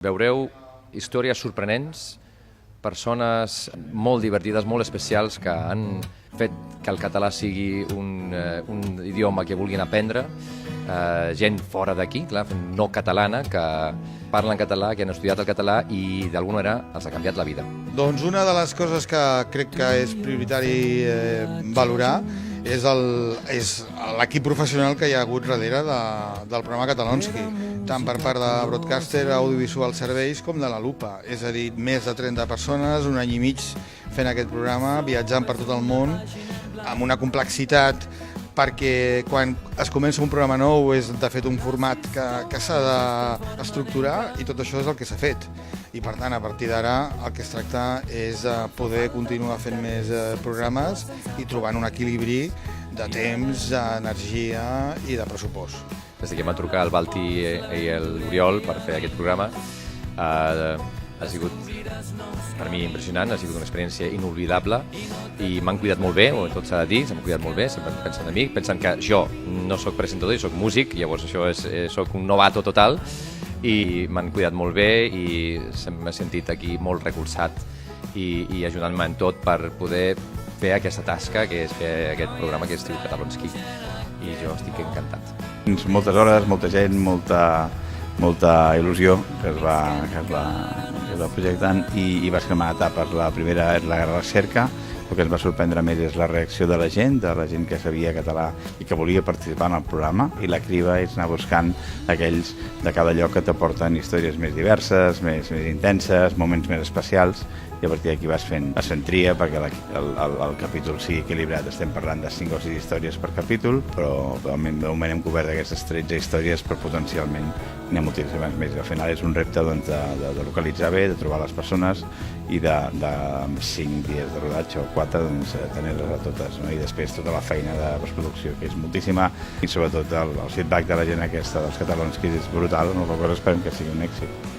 Veureu històries sorprenents, persones molt divertides, molt especials, que han fet que el català sigui un idioma que vulguin aprendre, gent fora d'aquí, clar, no catalana, que parlen català, que han estudiat el català i d'alguna manera els ha canviat la vida. Doncs una de les coses que crec que és prioritari valorar és l'equip professional que hi ha hagut darrere del programa Catalonski, tant per part de Broadcaster Audiovisual Serveis com de la Lupa. És a dir, més de 30 persones, un any i mig fent aquest programa, viatjant per tot el món, amb una complexitat, perquè quan es comença un programa nou és de fet un format que s'ha d'estructurar i tot això és el que s'ha fet. I per tant, a partir d'ara el que es tracta és de poder continuar fent més programes i trobant un equilibri de temps, d'energia i de pressupost. Des que em va trucar el Balti i l'Oriol per fer aquest programa, ha sigut per mi impressionant, ha sigut una experiència inoblidable i m'han cuidat molt bé, tot s'ha de dir, s'han cuidat molt bé, sempre pensen en mi, pensen que jo no sóc presentador, jo sóc músic, llavors això sóc un novato total i m'han cuidat molt bé i m'he sentit aquí molt recolzat i ajudant-me en tot per poder fer aquesta tasca que és fer aquest programa que es diu Catalonski i jo estic encantat. Moltes hores, molta gent, molta il·lusió que es va projectant i vas cremar etapes. La primera és la recerca, el que ens va sorprendre més és la reacció de la gent que sabia català i que volia participar en el programa, i la criba és anar buscant aquells de cada lloc que t'aporten històries més diverses, més intenses, moments més especials, i a partir d'aquí vas fent tria perquè el capítol sigui equilibrat. Estem parlant de 5 o 6 històries per capítol, però de moment hem cobert aquestes 13 històries per potencialment n'hem utilitzat més. Al final és un repte de localitzar bé, de trobar les persones i de 5 dies de rodatge o 4 tenir-les a totes, no? I després tota la feina de postproducció, que és moltíssima, i sobretot el feedback de la gent aquesta dels Catalonskis és brutal, no? La cosa esperem que sigui un èxit.